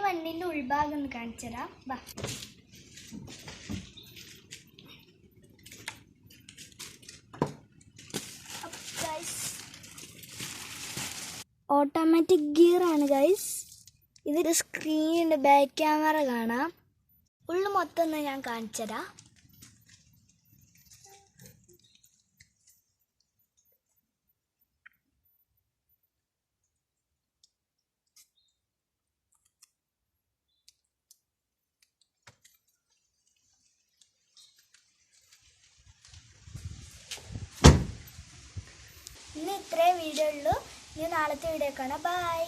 വണ്ടിൻ്റെ ഉൾഭാഗം ഒന്ന് കാണിച്ചു തരാം. വാ. ഓട്ടോമാറ്റിക് ഗിയറാണ് ഗൈസ്. ഇതിൽ സ്ക്രീനിൻ്റെ ബാക്ക് ക്യാമറ കാണാം. ഉള്ളു മൊത്തം ഒന്ന് ഞാൻ കാണിച്ചു തരാം. ഇന്ന് ഇത്രേ വീഡിയോ ഉള്ളൂ. ഇനി നാളത്തെ വീഡിയോ കാണാം. ബൈ.